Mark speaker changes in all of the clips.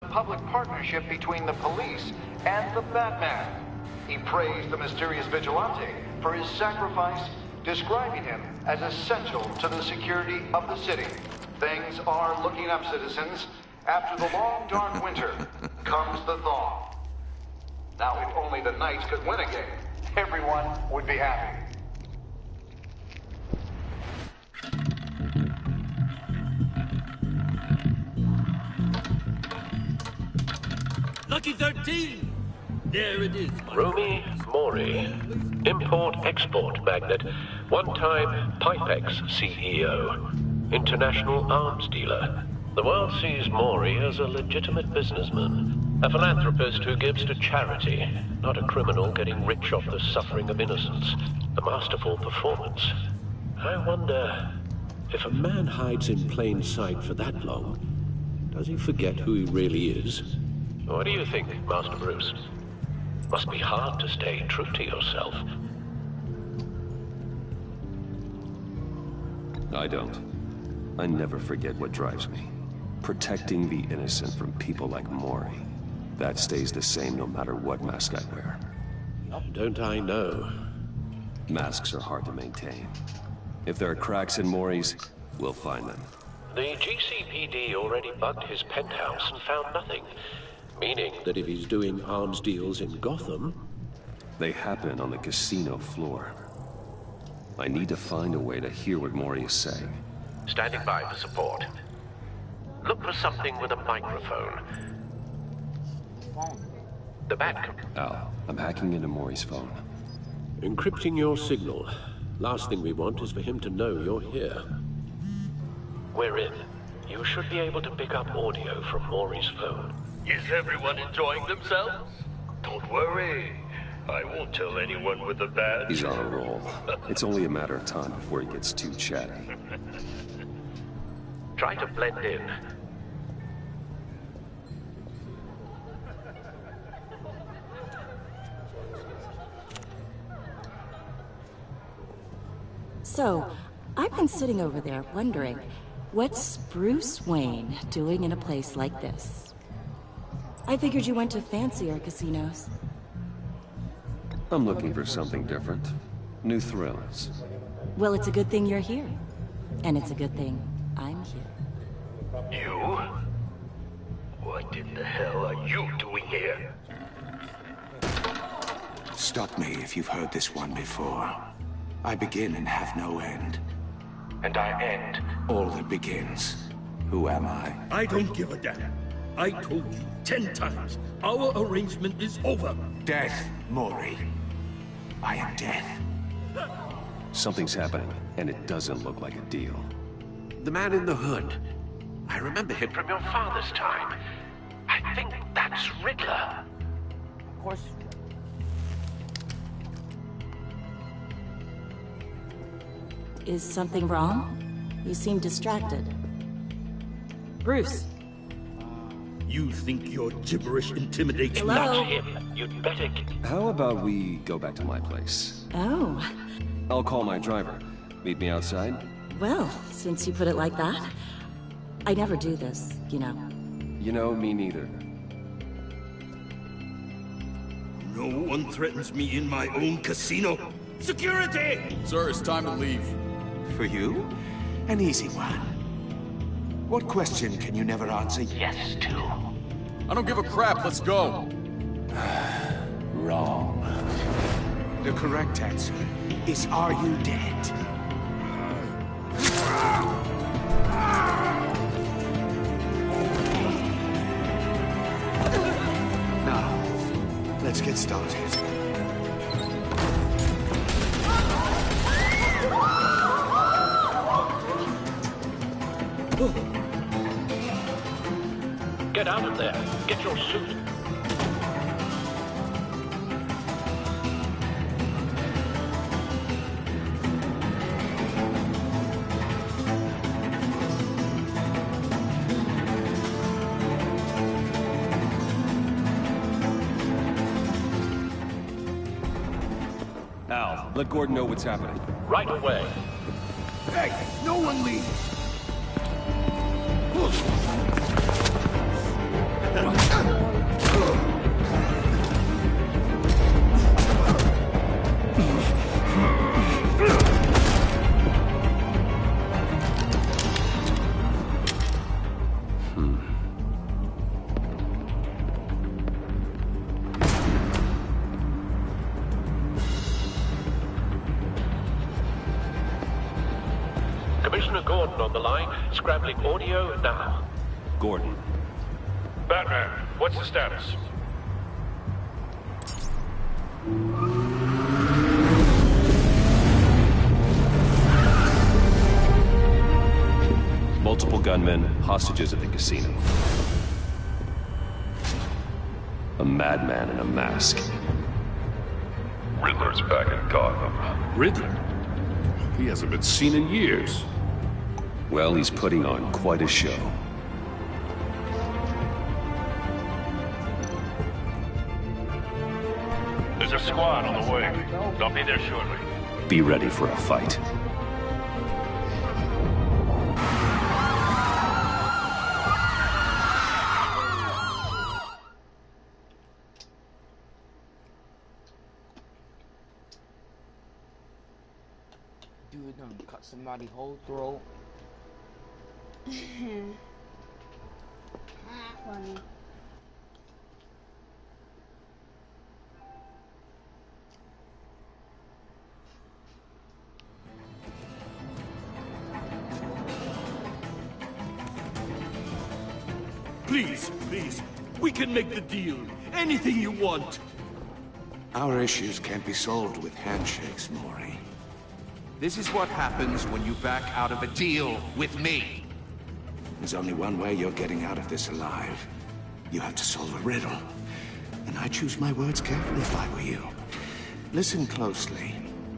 Speaker 1: public partnership between the police and the Batman. He praised the mysterious vigilante for his sacrifice, describing him as essential to the security of the city. Things are looking up, citizens. After the long, dark winter comes the thaw. Now, if only the Knights could win a game, everyone would be happy.
Speaker 2: Lucky 13! There it is.
Speaker 3: Romy Mori, import-export magnate, one-time Pipex CEO, international arms dealer. The world sees Mori as a legitimate businessman, a philanthropist who gives to charity, not a criminal getting rich off the suffering of innocence. A masterful performance. I wonder, if a man hides in plain sight for that long, does he forget who he really is? What do you think, Master Bruce? Must be hard to stay true to yourself.
Speaker 4: I don't. I never forget what drives me. Protecting the innocent from people like Mori. That stays the same no matter what mask I wear.
Speaker 3: Don't I know?
Speaker 4: Masks are hard to maintain. If there are cracks in Mori's, we'll find them.
Speaker 3: The GCPD already bugged his penthouse and found nothing. Meaning that if he's doing arms deals in Gotham...
Speaker 4: They happen on the casino floor. I need to find a way to hear what Mori is saying.
Speaker 3: Standing by for support. Look for something with a microphone. The Bat...
Speaker 4: Al, I'm hacking into Mori's phone.
Speaker 3: Encrypting your signal. Last thing we want is for him to know you're here. We're in. You should be able to pick up audio from Mori's phone.
Speaker 2: Is everyone enjoying themselves? Don't worry. I won't tell anyone with a badge.
Speaker 4: He's on a roll. It's only a matter of time before he gets too chatty.
Speaker 3: Try to blend in.
Speaker 5: So, I've been sitting over there wondering, what's Bruce Wayne doing in a place like this? I figured you went to fancier casinos.
Speaker 4: I'm looking for something different. New thrills.
Speaker 5: Well, it's a good thing you're here. And it's a good thing I'm here.
Speaker 2: You? What in the hell are you doing here?
Speaker 6: Stop me if you've heard this one before. I begin and have no end. And I end all that begins. Who am I?
Speaker 2: I don't give a damn. I told you 10 times. Our arrangement is over.
Speaker 6: Death, Mori. I am death.
Speaker 4: Something's happening, and it doesn't look like a deal.
Speaker 3: The man in the hood. I remember him from your father's time. I think that's Riddler.
Speaker 5: Of course. Is something wrong? You seem distracted. Bruce.
Speaker 2: You think your gibberish intimidates
Speaker 5: Hello?
Speaker 3: Not him. You'd better...
Speaker 4: How about we go back to my place?
Speaker 5: Oh.
Speaker 4: I'll call my driver. Meet me outside?
Speaker 5: Well, since you put it like that. I never do this, you know.
Speaker 4: You know, me neither.
Speaker 2: No one threatens me in my own casino. Security!
Speaker 7: Sir, it's time to leave.
Speaker 6: For you? An easy one. What question can you never answer yes to?
Speaker 7: I don't give a crap, let's go.
Speaker 6: Wrong. The correct answer is, are you dead? Now, let's get started.
Speaker 3: Get out of there. Get your suit.
Speaker 4: Al, let Gordon know what's happening.
Speaker 3: Right away.
Speaker 6: Hey, no one leave!
Speaker 3: Commissioner Gordon on the line, scrambling audio now.
Speaker 4: Gordon.
Speaker 2: Batman, what's the status?
Speaker 4: Multiple gunmen, hostages at the casino. A madman in a mask.
Speaker 8: Riddler's back in Gotham.
Speaker 7: Riddler? He hasn't been seen in years.
Speaker 4: Well, he's putting on quite a show.
Speaker 2: There's a squad on the way. They'll be there shortly.
Speaker 4: Be ready for a fight.
Speaker 9: Dude done cut somebody's whole throat.
Speaker 10: Funny.
Speaker 11: Please, please, we can make the deal. Anything you want.
Speaker 6: Our issues can't be solved with handshakes, Maury.
Speaker 12: This is what happens when you back out of a deal with me.
Speaker 6: There's only one way you're getting out of this alive. You have to solve a riddle. And I choose my words carefully if I were you. Listen closely.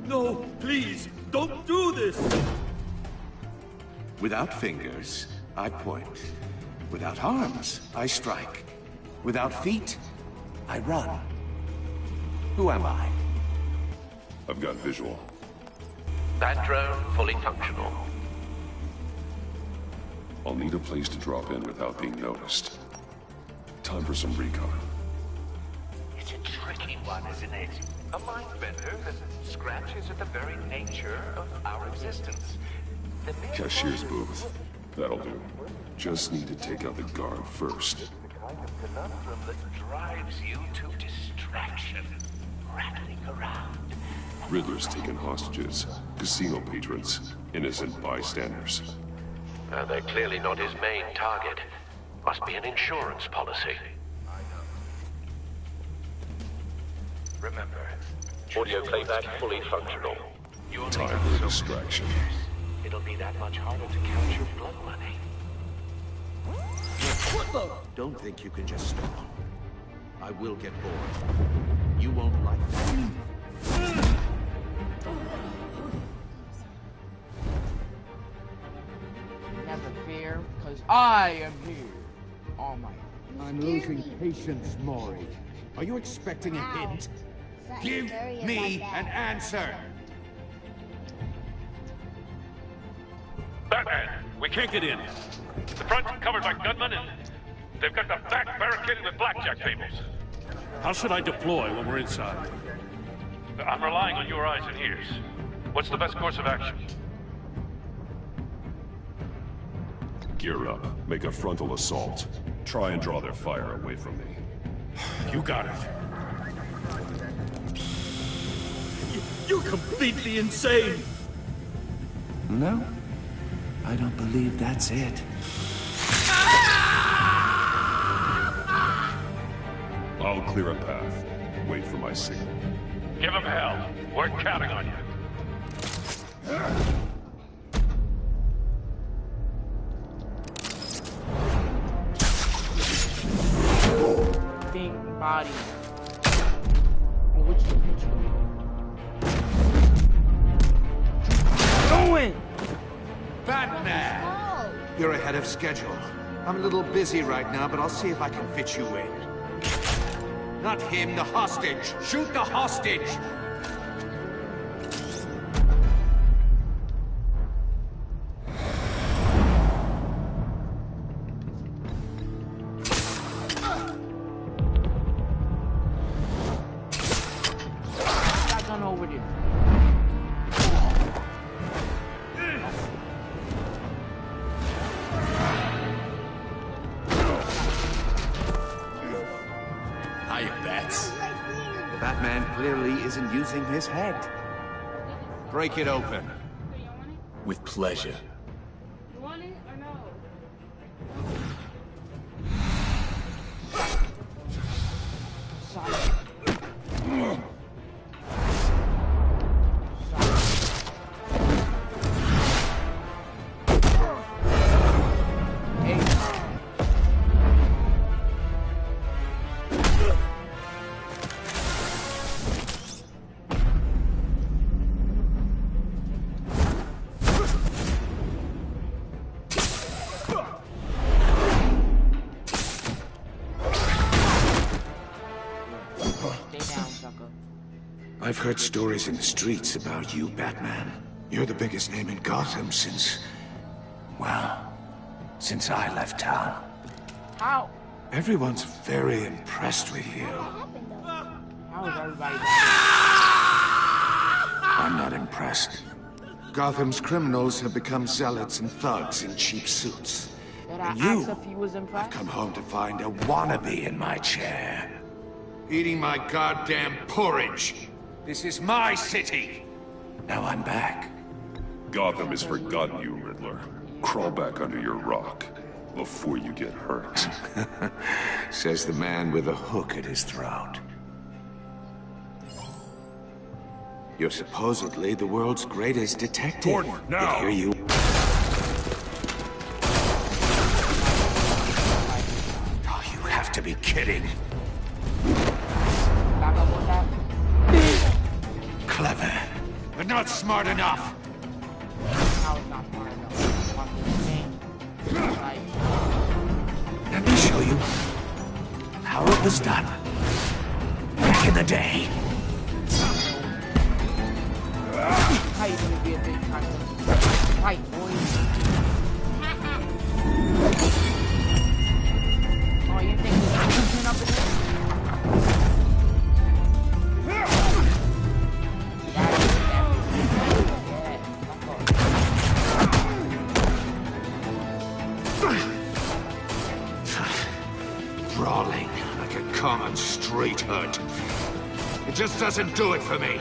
Speaker 11: No, please, don't do this!
Speaker 6: Without fingers, I point. Without arms, I strike. Without feet, I run. Who am I?
Speaker 8: I've got visual.
Speaker 3: That drone fully functional.
Speaker 8: I'll need a place to drop in without being noticed. Time for some recon.
Speaker 2: It's a tricky one, isn't it? A mind bender that scratches at the very nature of our existence.
Speaker 8: Cashier's booth. That'll do. Just need to take out the guard first.
Speaker 2: The kind of conundrum that drives you to distraction, rattling around.
Speaker 8: Riddler's taken hostages, casino patrons, innocent bystanders.
Speaker 3: They're clearly not his main target. Must be an insurance policy.
Speaker 2: Remember,
Speaker 3: Audio playback fully functional.
Speaker 8: Time for distraction.
Speaker 2: it'll be that much harder to count your blood money.
Speaker 6: Don't think you can just stop. I will get bored. You won't like that.
Speaker 9: Never fear, because I am here. All my.
Speaker 12: I'm losing patience, Maury. Are you expecting a hint? Give me an answer!
Speaker 2: Batman, we can't get in. The front's covered by gunmen, and they've got the back barricaded with blackjack tables.
Speaker 11: How should I deploy when we're inside?
Speaker 2: I'm relying on your eyes and ears. What's the best course of action?
Speaker 8: Gear up. Make a frontal assault. Try and draw their fire away from me.
Speaker 11: You got it. You're completely insane!
Speaker 6: No, I don't believe that's it.
Speaker 8: I'll clear a path. Wait for my signal.
Speaker 2: Give them hell. We're counting on you.
Speaker 9: Big body. Oh, which picture? Going!
Speaker 12: Batman!
Speaker 6: You're ahead of schedule. I'm a little busy right now, but I'll see if I can fit you in.
Speaker 12: Not him, the hostage! Shoot the hostage!
Speaker 9: over there.
Speaker 6: Hiya, Bats. The Batman clearly isn't using his head. Break it open. With pleasure.
Speaker 9: You want it or no?
Speaker 6: I've heard stories in the streets about you, Batman. You're the biggest name in Gotham since... well, since I left town.
Speaker 9: How?
Speaker 6: Everyone's very impressed with you.
Speaker 9: How is everybody?
Speaker 6: I'm not impressed. Gotham's criminals have become zealots and thugs in cheap suits. And you have come home to find a wannabe in my chair. Eating my goddamn porridge. This is my city. Now I'm back.
Speaker 8: Gotham has forgotten you, Riddler. Crawl back under your rock before you get hurt.
Speaker 6: Says the man with a hook at his throat. You're supposedly the world's greatest detective.
Speaker 8: Gordon, now!
Speaker 6: Here you... Oh, you have to be kidding.
Speaker 9: Back up with that.
Speaker 6: Clever, but not smart enough.
Speaker 9: How is not smart enough?
Speaker 6: Let me show you how it was done back in the day.
Speaker 9: How you gonna be a big time? Fight, boy. Oh, you think he's gonna up in there?
Speaker 6: Brawling like a common street hood. It just doesn't do it for me.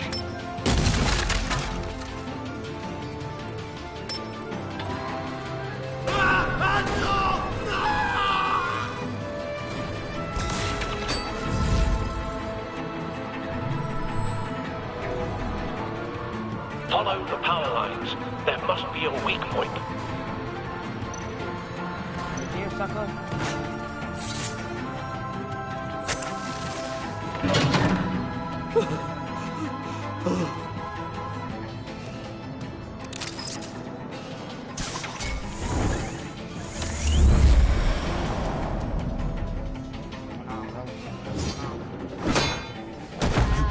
Speaker 3: Follow the power lines. There must be a weak point.
Speaker 9: Here, sucker.
Speaker 6: You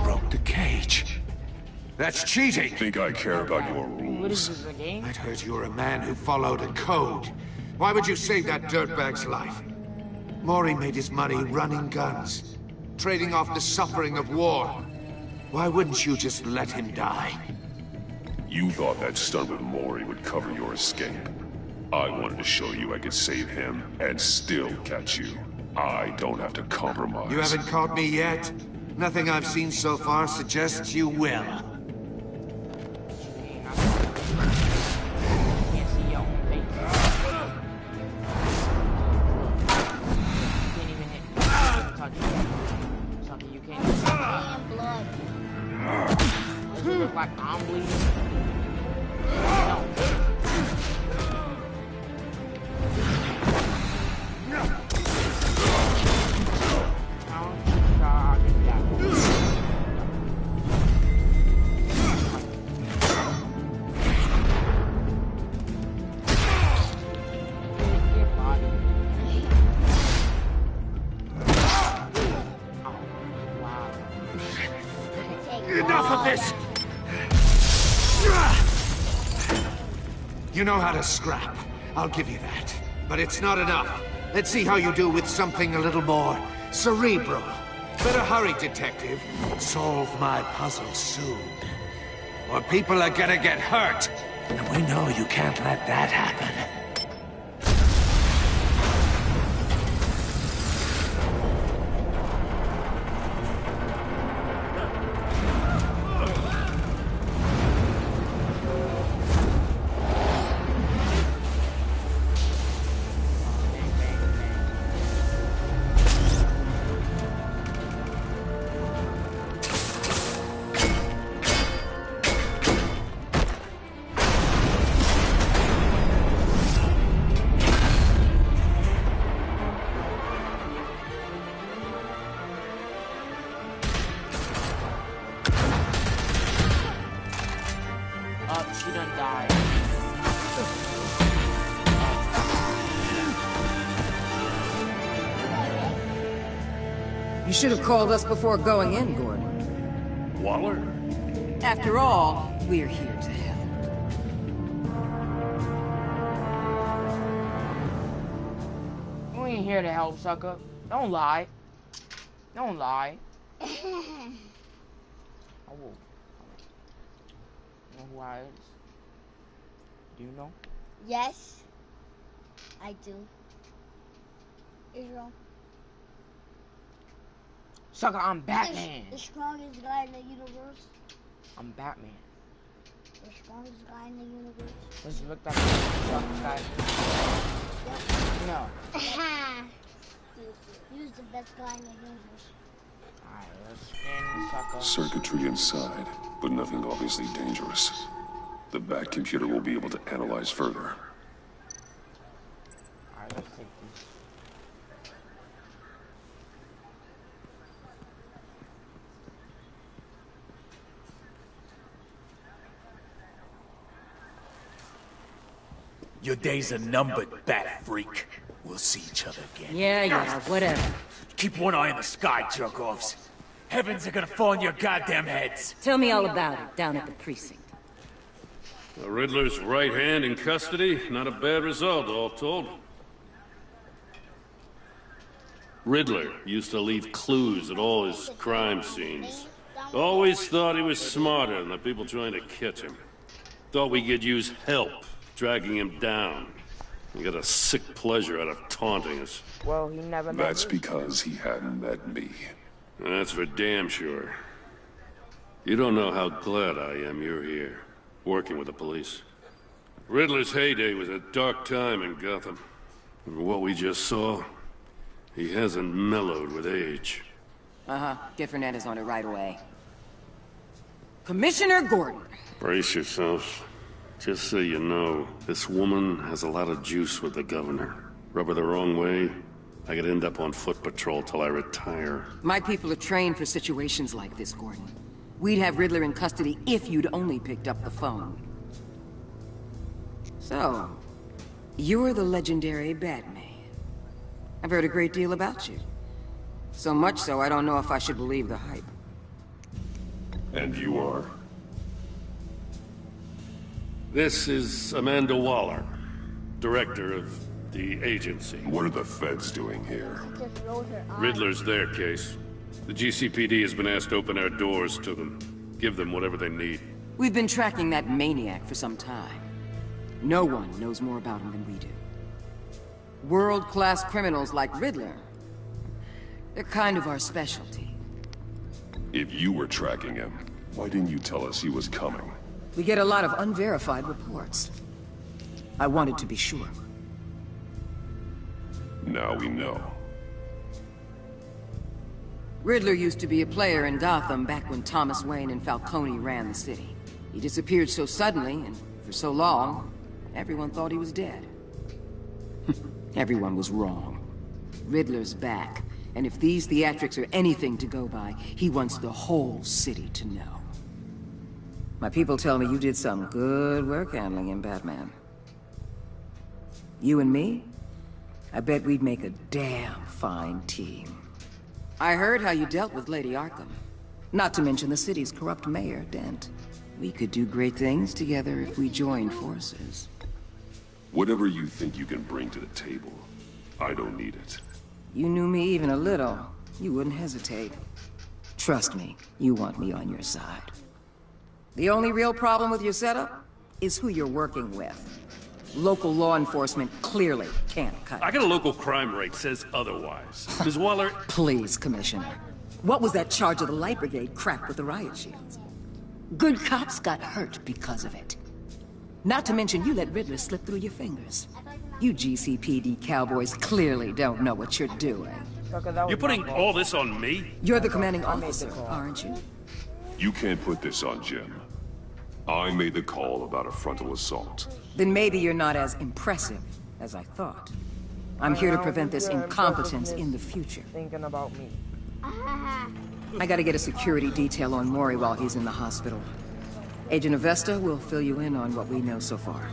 Speaker 6: broke the cage. That's cheating.
Speaker 8: Think I care about your rules?
Speaker 9: What is this, a game?
Speaker 6: I'd heard you were a man who followed a code. Why would you save that dirtbag's life? Maury made his money running guns, trading off the suffering of war. Why wouldn't you just let him die?
Speaker 8: You thought that stunt with Maury would cover your escape. I wanted to show you I could save him and still catch you. I don't have to compromise.
Speaker 6: You haven't caught me yet. Nothing I've seen so far suggests you will.
Speaker 9: Like I'm bleeding.
Speaker 6: Enough of this! You know how to scrap. I'll give you that. But it's not enough. Let's see how you do with something a little more cerebral. Better hurry, detective. Solve my puzzle soon. Or people are gonna get hurt. And we know you can't let that happen.
Speaker 9: She done died.
Speaker 10: You should have called us before going in, Gordon.
Speaker 7: Waller?
Speaker 10: After all, we're here to help.
Speaker 9: We ain't here to help, sucker. Don't lie. Don't lie. Oh. You know who I is? Do you know?
Speaker 13: Yes, I do. Israel.
Speaker 9: Sucker, I'm Batman.
Speaker 13: The strongest guy in the universe.
Speaker 9: I'm Batman.
Speaker 13: The strongest guy in the universe.
Speaker 9: Let's look like the strongest guy.
Speaker 13: Yep.
Speaker 9: No.
Speaker 13: Who's the best guy in the universe?
Speaker 9: Alright, let's scan the sucker.
Speaker 8: Circuitry inside, but nothing obviously dangerous. The Bat computer will be able to analyze further.
Speaker 9: Alright, let's take these.
Speaker 11: Your days are numbered, Bat Freak. We'll see each other again.
Speaker 10: Yeah, whatever.
Speaker 11: Keep one eye on the sky, jerk-offs. Heavens are gonna fall on your goddamn heads.
Speaker 10: Tell me all about it down at the precinct.
Speaker 7: The Riddler's right hand in custody. Not a bad result, all told. Riddler used to leave clues at all his crime scenes. Always thought he was smarter than the people trying to catch him. Thought we could use help dragging him down. He got a sick pleasure out of taunting us.
Speaker 9: Well, he never met
Speaker 8: That's because he hadn't met me.
Speaker 7: That's for damn sure. You don't know how glad I am you're here, working with the police. Riddler's heyday was a dark time in Gotham. And what we just saw, he hasn't mellowed with age.
Speaker 10: Uh-huh. Get Fernandez on it right away. Commissioner Gordon.
Speaker 7: Brace yourselves. Just so you know, this woman has a lot of juice with the governor. Rub her the wrong way, I could end up on foot patrol till I retire.
Speaker 10: My people are trained for situations like this, Gordon. We'd have Riddler in custody if you'd only picked up the phone. So, you're the legendary Batman. I've heard a great deal about you. So much so, I don't know if I should believe the hype.
Speaker 8: And you are?
Speaker 7: This is Amanda Waller, director of the agency.
Speaker 8: What are the feds doing here?
Speaker 7: Riddler's their case. The GCPD has been asked to open our doors to them. Give them whatever they need.
Speaker 10: We've been tracking that maniac for some time. No one knows more about him than we do. World-class criminals like Riddler, they're kind of our specialty.
Speaker 8: If you were tracking him, why didn't you tell us he was coming?
Speaker 10: We get a lot of unverified reports. I wanted to be sure.
Speaker 8: Now we know.
Speaker 10: Riddler used to be a player in Gotham back when Thomas Wayne and Falcone ran the city. He disappeared so suddenly and for so long, everyone thought he was dead. Everyone was wrong. Riddler's back, and if these theatrics are anything to go by, he wants the whole city to know. My people tell me you did some good work handling him, Batman. You and me? I bet we'd make a damn fine team. I heard how you dealt with Lady Arkham. Not to mention the city's corrupt mayor, Dent. We could do great things together if we joined forces.
Speaker 8: Whatever you think you can bring to the table, I don't need it.
Speaker 10: You knew me even a little. you wouldn't hesitate. Trust me, you want me on your side. The only real problem with your setup is who you're working with. Local law enforcement clearly can't cut it.
Speaker 7: I got a local crime rate says otherwise. Ms. Waller...
Speaker 10: Please, Commissioner. What was that charge of the Light Brigade crap with the riot shields? Good cops got hurt because of it. Not to mention you let Riddler slip through your fingers. You GCPD cowboys clearly don't know what you're doing.
Speaker 7: You're putting all this on me?
Speaker 10: You're the commanding officer, aren't you?
Speaker 8: You can't put this on Jim. I made the call about a frontal assault.
Speaker 10: Then maybe you're not as impressive as I thought. I'm here to prevent this incompetence in the future.
Speaker 9: Thinking about me.
Speaker 10: I gotta get a security detail on Maury while he's in the hospital. Agent Avesta will fill you in on what we know so far,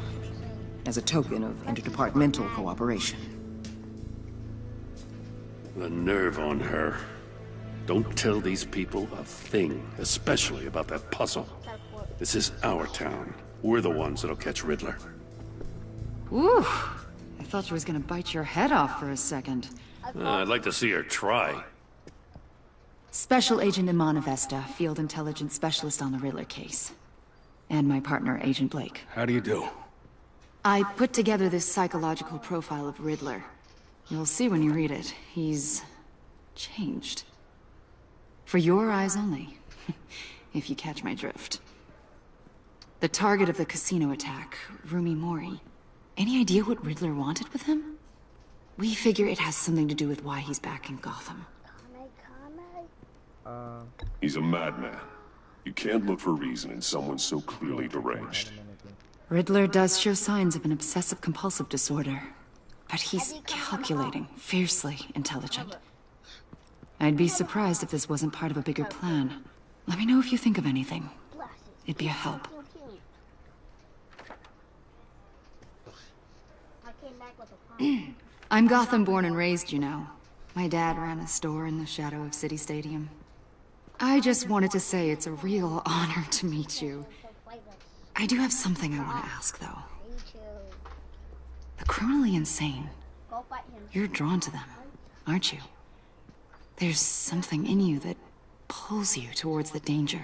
Speaker 10: as a token of interdepartmental cooperation.
Speaker 7: The nerve on her. Don't tell these people a thing, especially about that puzzle. This is our town. We're the ones that'll catch Riddler.
Speaker 14: Ooh, I thought she was gonna bite your head off for a second.
Speaker 7: I'd like to see her try.
Speaker 14: Special Agent Iman Avesta, Field Intelligence Specialist on the Riddler case. And my partner, Agent Blake.
Speaker 11: How do you do?
Speaker 14: I put together this psychological profile of Riddler. You'll see when you read it. He's... changed. For your eyes only, if you catch my drift. The target of the casino attack, Rumi Mori. Any idea what Riddler wanted with him? We figure it has something to do with why he's back in Gotham.
Speaker 8: He's a madman. You can't look for reason in someone so clearly deranged.
Speaker 14: Riddler does show signs of an obsessive-compulsive disorder. But he's calculating, fiercely intelligent. I'd be surprised if this wasn't part of a bigger plan. Let me know if you think of anything. It'd be a help. I'm Gotham born and raised, you know. My dad ran a store in the shadow of City Stadium. I just wanted to say it's a real honor to meet you. I do have something I want to ask, though. The criminally insane. You're drawn to them, aren't you? There's something in you that pulls you towards the danger.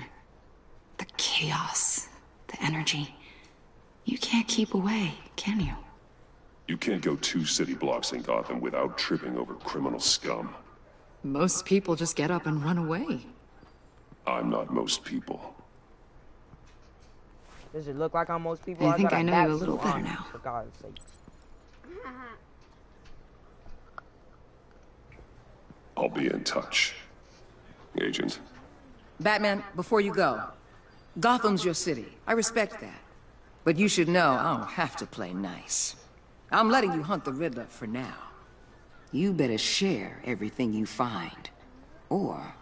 Speaker 14: The chaos, the energy. You can't keep away, can you?
Speaker 8: You can't go 2 city blocks in Gotham without tripping over criminal scum.
Speaker 14: Most people just get up and run away.
Speaker 8: I'm not most people.
Speaker 9: Does it look like I'm most people?
Speaker 14: I think I know you a little better now.
Speaker 9: For God's sake.
Speaker 8: I'll be in touch, Agent.
Speaker 10: Batman, before you go, Gotham's your city. I respect that. But you should know I don't have to play nice. I'm letting you hunt the Riddler for now. You better share everything you find. Or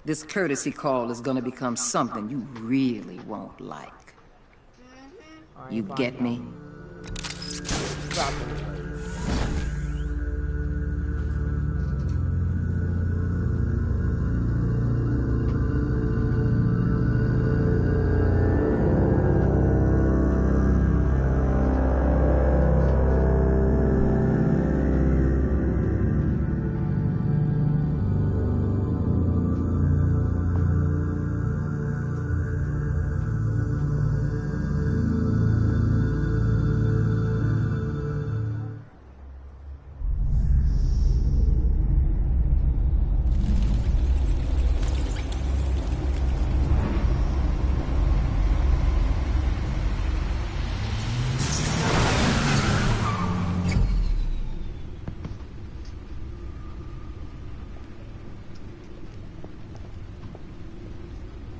Speaker 10: this courtesy call is gonna become something you really won't like. You get me?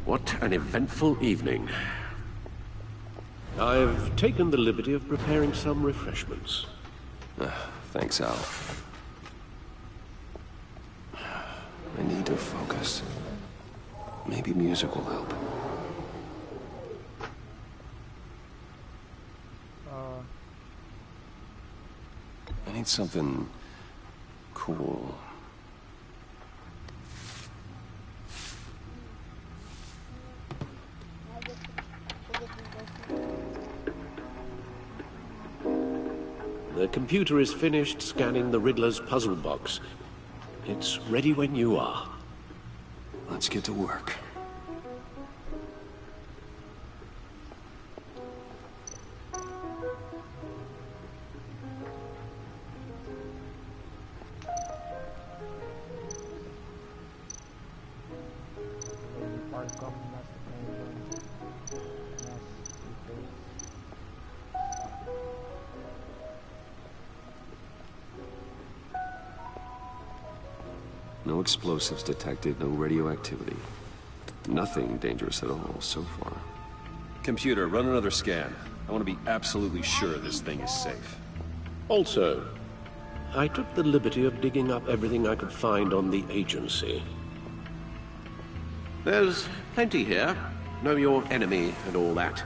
Speaker 3: What an eventful evening. I've taken the liberty of preparing some refreshments.
Speaker 4: Thanks, Al. I need to focus. Maybe music will help. I need something cool.
Speaker 3: The computer is finished scanning the Riddler's puzzle box. It's ready when you are.
Speaker 4: Let's get to work. No explosives detected, no radioactivity. Nothing dangerous at all so far. Computer, run another scan. I want to be absolutely sure this thing is safe.
Speaker 3: Also, I took the liberty of digging up everything I could find on the agency. There's plenty here. Know your enemy and all that.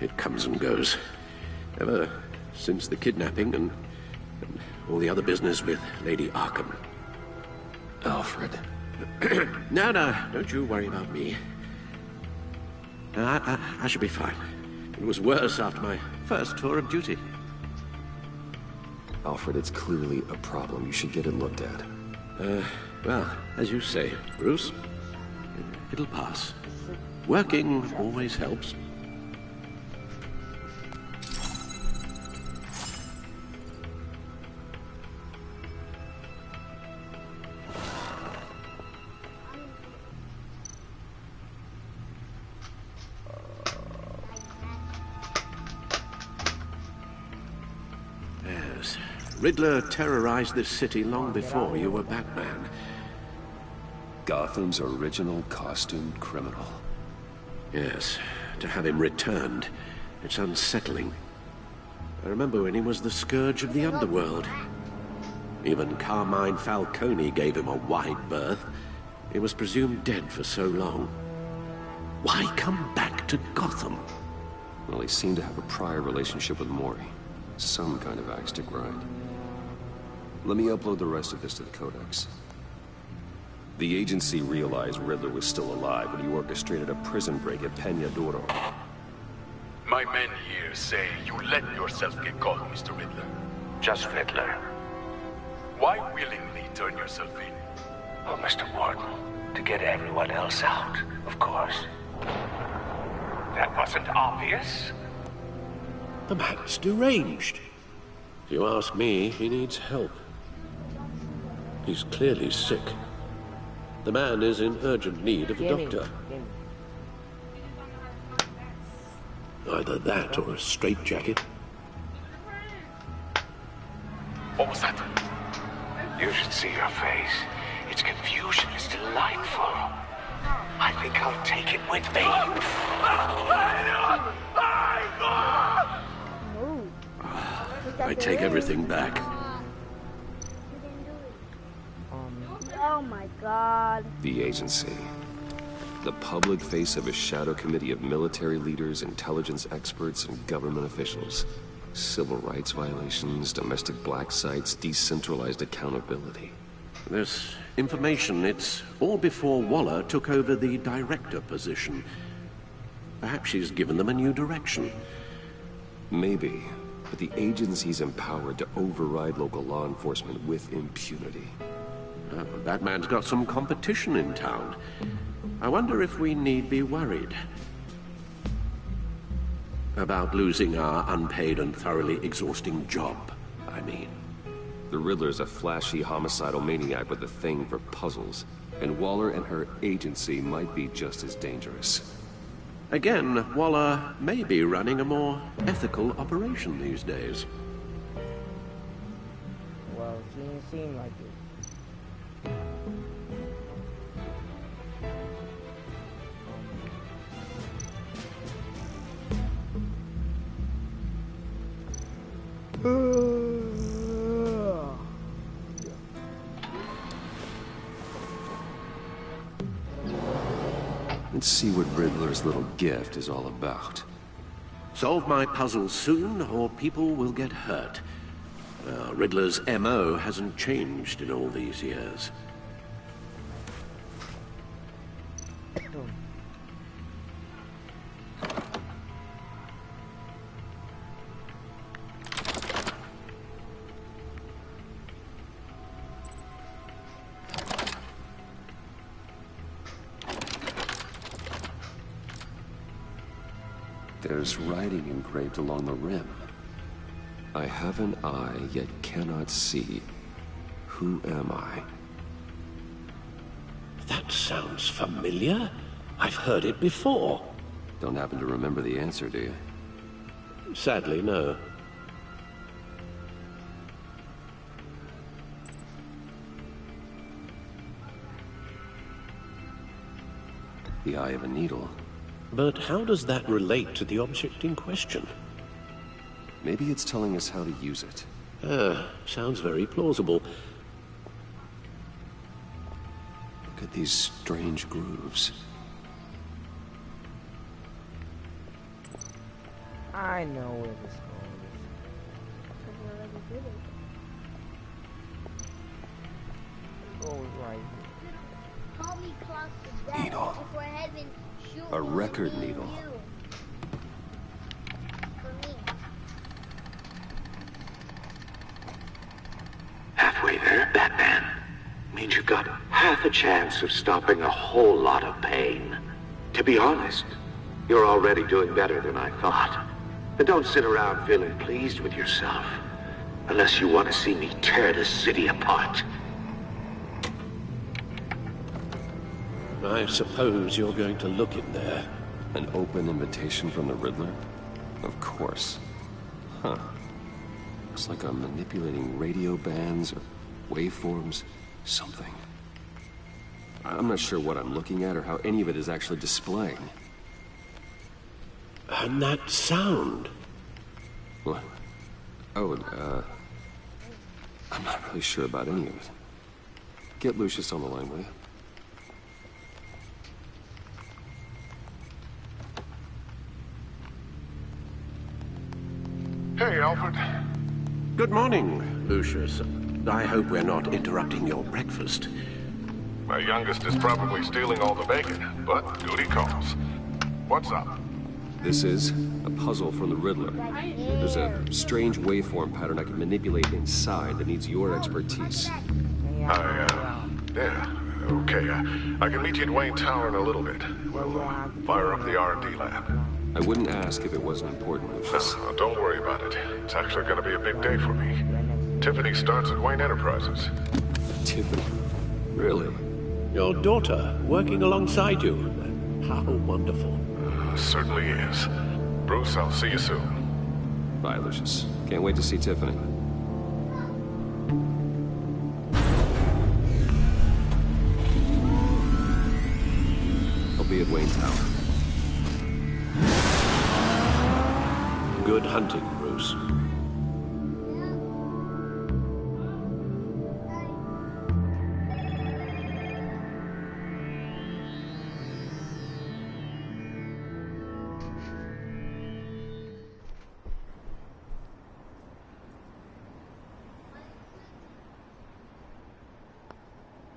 Speaker 3: It comes and goes. Ever since the kidnapping and all the other business with Lady Arkham.
Speaker 4: Alfred.
Speaker 3: No, don't you worry about me. I should be fine. It was worse after my first tour of duty.
Speaker 4: Alfred, it's clearly a problem. You should get it looked at.
Speaker 3: Well, as you say, Bruce, it'll pass. Working always helps. Riddler terrorized this city long before you were Batman.
Speaker 4: Gotham's original costumed criminal.
Speaker 3: Yes, to have him returned, it's unsettling. I remember when he was the scourge of the underworld. Even Carmine Falcone gave him a wide berth. He was presumed dead for so long. Why come back to Gotham?
Speaker 4: Well, he seemed to have a prior relationship with Mori. Some kind of axe to grind. Let me upload the rest of this to the Codex. The agency realized Riddler was still alive when he orchestrated a prison break at Peña Duro.
Speaker 15: My men here say you let yourself get caught, Mr. Riddler.
Speaker 2: Just Riddler.
Speaker 15: Why willingly turn yourself in?
Speaker 2: Oh, Mr. Warden, to get everyone else out, of course. That wasn't obvious.
Speaker 3: The man's deranged. If you ask me, he needs help. He's clearly sick. The man is in urgent need of a doctor. Either that or a straitjacket.
Speaker 15: What was that?
Speaker 2: You should see your face. Its confusion is delightful. I think I'll take it with me.
Speaker 3: I take everything back.
Speaker 13: Oh my god.
Speaker 4: The agency. The public face of a shadow committee of military leaders, intelligence experts, and government officials. Civil rights violations, domestic black sites, decentralized accountability.
Speaker 3: This information, it's all before Waller took over the director position. Perhaps she's given them a new direction.
Speaker 4: Maybe, but the agency's empowered to override local law enforcement with impunity.
Speaker 3: Batman's got some competition in town. I wonder if we need be worried about losing our unpaid and thoroughly exhausting job, I mean.
Speaker 4: The Riddler's a flashy homicidal maniac with a thing for puzzles, and Waller and her agency might be just as dangerous.
Speaker 3: Again, Waller may be running a more ethical operation these days.
Speaker 9: Well, she didn't seem like it.
Speaker 4: Let's see what Riddler's little gift is all about.
Speaker 3: Solve my puzzles soon, or people will get hurt. Riddler's MO hasn't changed in all these years.
Speaker 4: There's writing engraved along the rim. I have an eye, yet cannot see. Who am I?
Speaker 3: That sounds familiar. I've heard it before.
Speaker 4: Don't happen to remember the answer, do you?
Speaker 3: Sadly, no.
Speaker 4: The eye of a needle.
Speaker 3: But how does that relate to the object in question?
Speaker 4: Maybe it's telling us how to use it.
Speaker 3: Sounds very plausible.
Speaker 4: Look at these strange grooves.
Speaker 9: I know where this goes. Goes right here.
Speaker 4: Needle. A record needle.
Speaker 16: Halfway there, Batman. Means you've got half a chance of stopping a whole lot of pain. To be honest, you're already doing better than I thought. But don't sit around feeling pleased with yourself. Unless you want to see me tear this city apart.
Speaker 3: I suppose you're going to look in there.
Speaker 4: An open invitation from the Riddler? Of course. Huh. Looks like I'm manipulating radio bands or waveforms. Something. I'm not sure what I'm looking at or how any of it is actually displaying.
Speaker 3: And that sound.
Speaker 4: What? Oh, I'm not really sure about any of it. Get Lucius on the line, will you?
Speaker 17: Hey, Alfred.
Speaker 3: Good morning, Lucius. I hope we're not interrupting your breakfast.
Speaker 17: My youngest is probably stealing all the bacon, but duty calls. What's up?
Speaker 4: This is a puzzle from the Riddler. There's a strange waveform pattern I can manipulate inside that needs your expertise.
Speaker 17: Yeah, okay. I can meet you at Wayne Tower in a little bit. We'll fire up the R&D lab.
Speaker 4: I wouldn't ask if it wasn't important, Lucius.
Speaker 17: Don't worry about it. It's actually going to be a big day for me. Tiffany starts at Wayne Enterprises.
Speaker 4: Tiffany? Really?
Speaker 3: Your daughter, working alongside you. How wonderful.
Speaker 17: Certainly is. Bruce, I'll see you soon.
Speaker 4: Bye, Lucius. Can't wait to see Tiffany. I'll be at Wayne Tower.
Speaker 3: Good hunting, Bruce.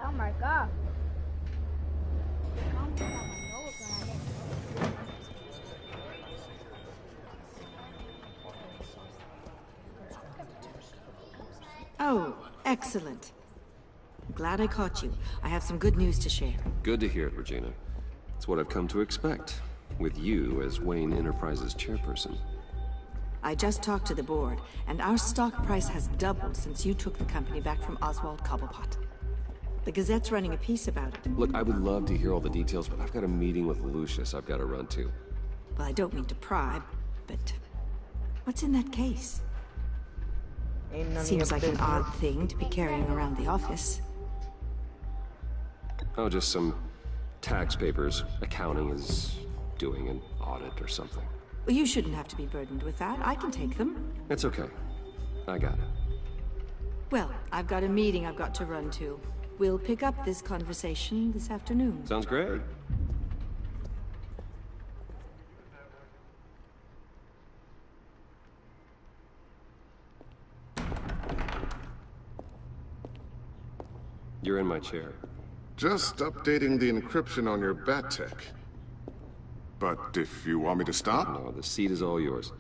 Speaker 13: Oh my god.
Speaker 18: Oh, excellent. Glad I caught you. I have some good news to share.
Speaker 4: Good to hear it, Regina. It's what I've come to expect, with you as Wayne Enterprises chairperson.
Speaker 18: I just talked to the board, and our stock price has doubled since you took the company back from Oswald Cobblepot. The Gazette's running a piece about it.
Speaker 4: Look, I would love to hear all the details, but I've got a meeting with Lucius I've got to run to.
Speaker 18: Well, I don't mean to pry, but what's in that case? Seems like an odd thing to be carrying around the office.
Speaker 4: Oh, just some tax papers. Accounting is doing an audit or something.
Speaker 18: Well, you shouldn't have to be burdened with that. I can take them.
Speaker 4: It's okay. I got it.
Speaker 18: Well, I've got a meeting I've got to run to. We'll pick up this conversation this afternoon.
Speaker 4: Sounds great. You're in my chair.
Speaker 17: Just updating the encryption on your bat tech. But if you want me to stop?
Speaker 4: No, the seat is all yours.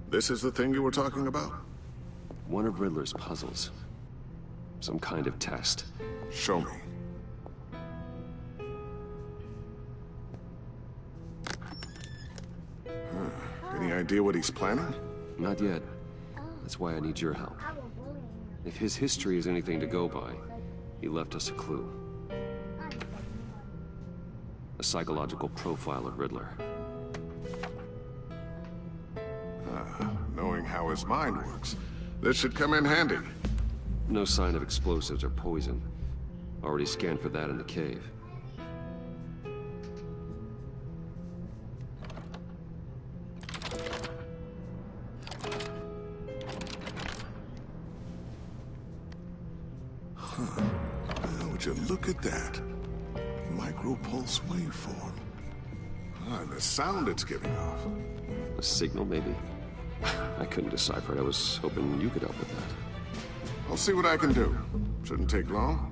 Speaker 17: This is the thing you were talking about?
Speaker 4: One of Riddler's puzzles. Some kind of test.
Speaker 17: Show me. idea what he's planning?
Speaker 4: Not yet. That's why I need your help. If his history is anything to go by, he left us a clue. A psychological profile of Riddler.
Speaker 17: Knowing how his mind works, this should come in handy.
Speaker 4: No sign of explosives or poison. Already scanned for that in the cave.
Speaker 17: Would you look at that? Micropulse waveform. The sound it's giving off.
Speaker 4: A signal, maybe? I couldn't decipher it. I was hoping you could help with that.
Speaker 17: I'll see what I can do. Shouldn't take long.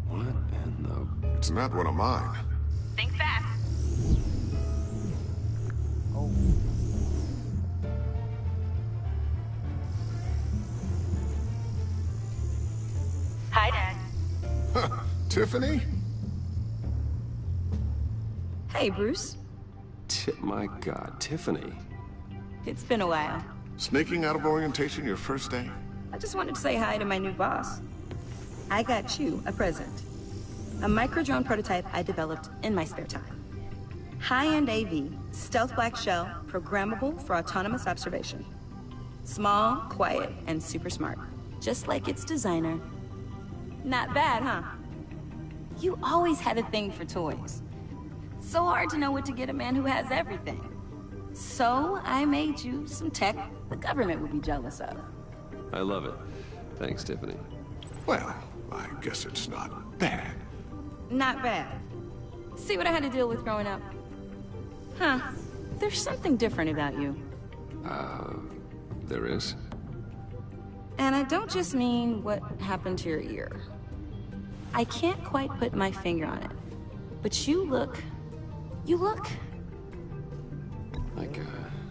Speaker 4: What in the...
Speaker 17: It's not one of mine.
Speaker 19: Think fast.
Speaker 9: Oh.
Speaker 19: Hi, Dad.
Speaker 17: Tiffany?
Speaker 5: Hey, Bruce.
Speaker 4: My God, Tiffany.
Speaker 5: It's been a while.
Speaker 17: Sneaking out of orientation your first day?
Speaker 5: I just wanted to say hi to my new boss. I got you a present. A micro-drone prototype I developed in my spare time. High-end AV, stealth black shell, programmable for autonomous observation. Small, quiet, and super smart. Just like its designer. Not bad, huh? You always had a thing for toys. So hard to know what to get a man who has everything. So I made you some tech the government would be jealous of.
Speaker 4: I love it. Thanks, Tiffany.
Speaker 17: Well, I guess it's not bad.
Speaker 5: Not bad. See what I had to deal with growing up? Huh. There's something different about you.
Speaker 4: There is?
Speaker 5: And I don't just mean what happened to your ear. I can't quite put my finger on it. But you look...
Speaker 4: Like,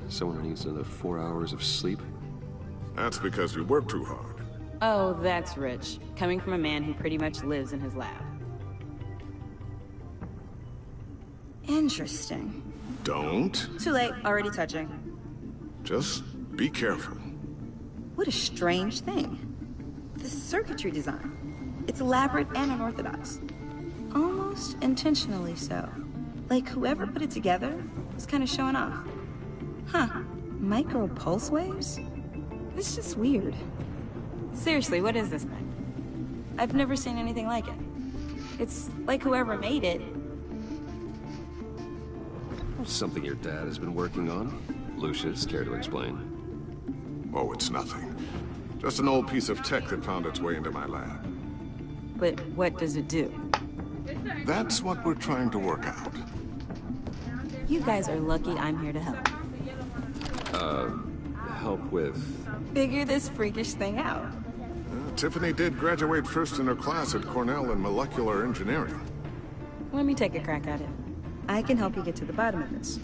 Speaker 4: someone who needs another 4 hours of sleep?
Speaker 17: That's because you work too hard.
Speaker 5: Oh, that's rich. Coming from a man who pretty much lives in his lab. Interesting.
Speaker 17: Don't.
Speaker 5: Too late, already touching.
Speaker 17: Just be careful.
Speaker 5: What a strange thing. The circuitry design. It's elaborate and unorthodox. Almost intentionally so. Like whoever put it together was kind of showing off. Huh. Micro pulse waves? It's just weird. Seriously, what is this thing? I've never seen anything like it. It's like whoever made it...
Speaker 4: Something your dad has been working on? Lucius, care to explain?
Speaker 17: Oh, it's nothing. Just an old piece of tech that found its way into my lab.
Speaker 5: But what does it do?
Speaker 17: That's what we're trying to work out.
Speaker 5: You guys are lucky I'm here to help.
Speaker 4: Help with...
Speaker 5: Figure this freakish thing out.
Speaker 17: Tiffany did graduate first in her class at Cornell in molecular engineering.
Speaker 5: Let me take a crack at it. I can help you get to the bottom of this.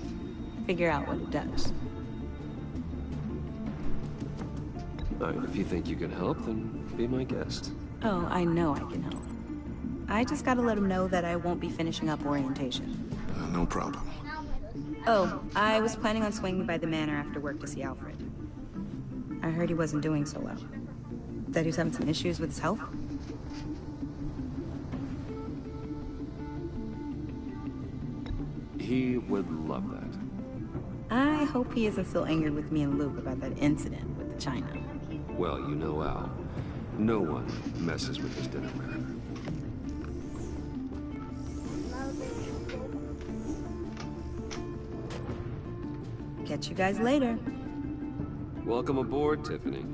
Speaker 5: Figure out what it does.
Speaker 4: If you think you can help, then be my guest.
Speaker 5: Oh, I know I can help. I just gotta let him know that I won't be finishing up orientation.
Speaker 17: No problem.
Speaker 5: Oh, I was planning on swinging by the manor after work to see Alfred. I heard he wasn't doing so well. That he was having some issues with his health.
Speaker 4: He would love that.
Speaker 5: I hope he isn't still angered with me and Luke about that incident with the China.
Speaker 4: Well, you know Al. No one messes with his dinner marathon.
Speaker 5: Catch you guys later.
Speaker 4: Welcome aboard, Tiffany.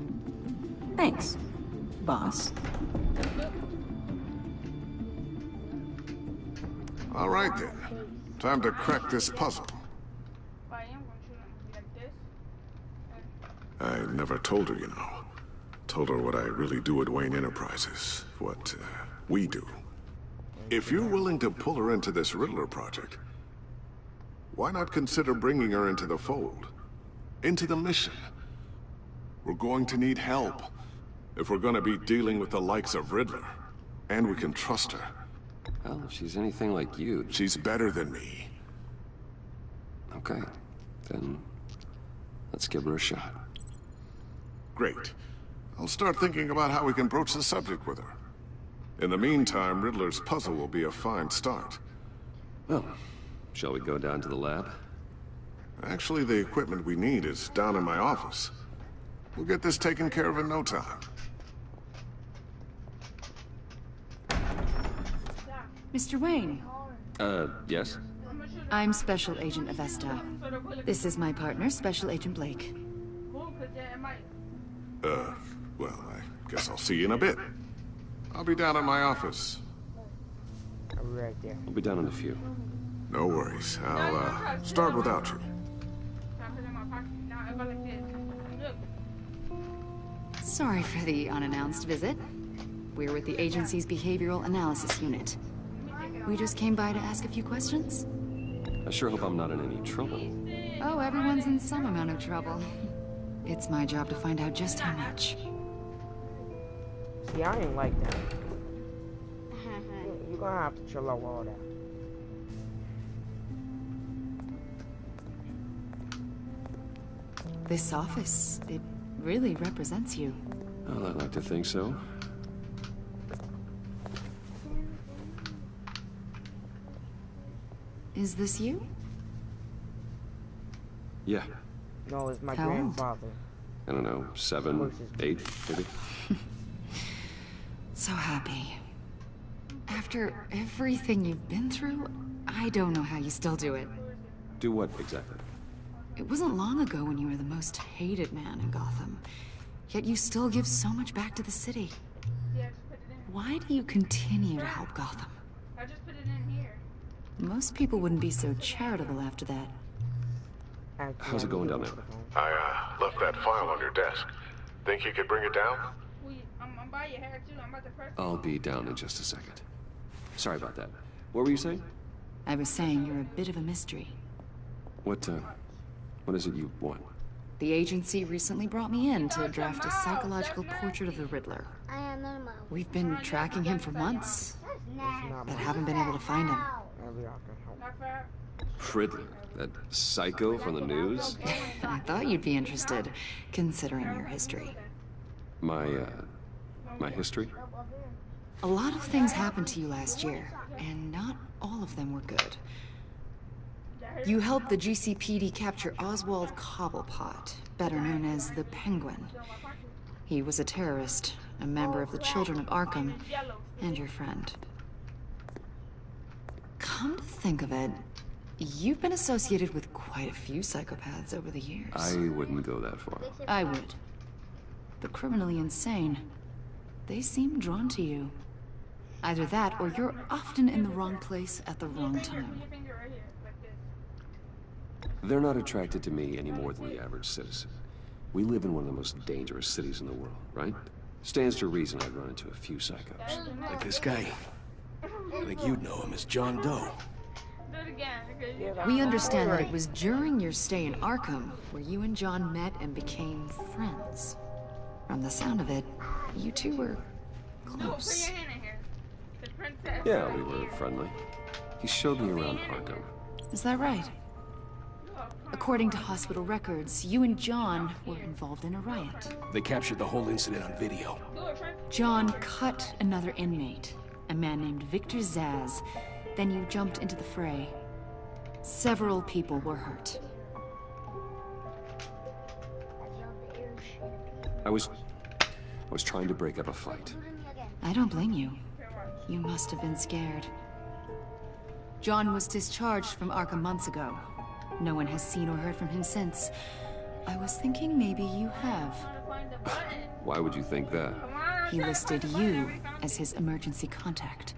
Speaker 5: Thanks, boss.
Speaker 17: All right, then. Time to crack this puzzle. I never told her, you know. Told her what I really do at Wayne Enterprises. What, we do. If you're willing to pull her into this Riddler project, why not consider bringing her into the fold? Into the mission? We're going to need help if we're going to be dealing with the likes of Riddler. And we can trust her.
Speaker 4: Well, if she's anything like you...
Speaker 17: She's better than me.
Speaker 4: Okay, then let's give her a shot.
Speaker 17: Great. I'll start thinking about how we can broach the subject with her. In the meantime, Riddler's puzzle will be a fine start.
Speaker 4: Well, shall we go down to the lab?
Speaker 17: Actually, the equipment we need is down in my office. We'll get this taken care of in no time.
Speaker 14: Mr. Wayne.
Speaker 4: Yes?
Speaker 14: I'm Special Agent Avesta. This is my partner, Special Agent Blake.
Speaker 17: Well, I guess I'll see you in a bit. I'll be down at my office.
Speaker 9: I'll be right there.
Speaker 4: We'll be down in a few.
Speaker 17: No worries. I'll, start without you.
Speaker 14: Sorry for the unannounced visit. We're with the agency's Behavioral Analysis Unit. We just came by to ask a few questions.
Speaker 4: I sure hope I'm not in any trouble.
Speaker 14: Oh, everyone's in some amount of trouble. It's my job to find out just how much.
Speaker 9: See, I ain't like that. You're gonna have to chill out all that.
Speaker 14: This office, it really represents you.
Speaker 4: Well, I'd like to think so.
Speaker 14: Is this you?
Speaker 4: Yeah.
Speaker 9: No, it's my
Speaker 14: How old?
Speaker 9: grandfather.
Speaker 4: I don't know, 7, 8, maybe?
Speaker 14: So happy. After everything you've been through, I don't know how you still do it.
Speaker 4: Do what, exactly?
Speaker 14: It wasn't long ago when you were the most hated man in Gotham. Yet you still give so much back to the city. Why do you continue to help Gotham?
Speaker 20: I just put it in here.
Speaker 14: Most people wouldn't be so charitable after that.
Speaker 4: How's it going down there?
Speaker 8: I, left that file on your desk. Think you could bring it down?
Speaker 20: I'm by your hair too. I'm about to press.
Speaker 4: I'll be down in just a second. Sorry about that. What were you saying?
Speaker 14: I was saying you're a bit of a mystery.
Speaker 4: What is it you want?
Speaker 14: The agency recently brought me in to draft a psychological portrait of the Riddler. We've been tracking him for months, but haven't been able to find him.
Speaker 4: Riddler? That psycho from the news?
Speaker 14: I thought you'd be interested, considering your history.
Speaker 4: My history?
Speaker 14: A lot of things happened to you last year, and not all of them were good. You helped the GCPD capture Oswald Cobblepot, better known as the Penguin. He was a terrorist, a member of the Children of Arkham, and your friend. Come to think of it, you've been associated with quite a few psychopaths over the years.
Speaker 4: I wouldn't go that far.
Speaker 14: I would. The criminally insane. They seem drawn to you. Either that, or you're often in the wrong place at the wrong time.
Speaker 4: They're not attracted to me any more than the average citizen. We live in one of the most dangerous cities in the world, right? Stands to reason I'd run into a few psychos.
Speaker 11: Like this guy. I think you'd know him as John Doe.
Speaker 14: We understand that it was during your stay in Arkham where you and John met and became friends. From the sound of it, you two were close.
Speaker 4: Yeah, we were friendly. He showed me around Arkham.
Speaker 14: Is that right? According to hospital records, you and John were involved in a riot.
Speaker 11: They captured the whole incident on video.
Speaker 14: John cut another inmate, a man named Victor Zsasz. Then you jumped into the fray. Several people were hurt.
Speaker 4: I was trying to break up a fight.
Speaker 14: I don't blame you. You must have been scared. John was discharged from Arkham months ago. No one has seen or heard from him since. I was thinking maybe you have.
Speaker 4: Why would you think that?
Speaker 14: He listed you as his emergency contact.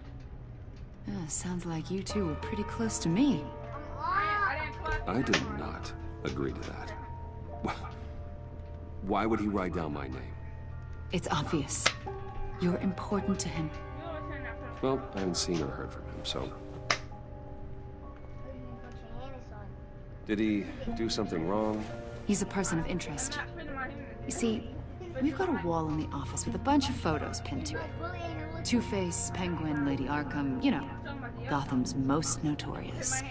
Speaker 14: Sounds like you two were pretty close to me.
Speaker 4: I did not agree to that. Why would he write down my name?
Speaker 14: It's obvious. You're important to him.
Speaker 4: Well, I haven't seen or heard from him, so... Did he do something wrong?
Speaker 14: He's a person of interest. You see, we've got a wall in the office with a bunch of photos pinned to it. Two-Face, Penguin, Lady Arkham, you know, Gotham's most notorious.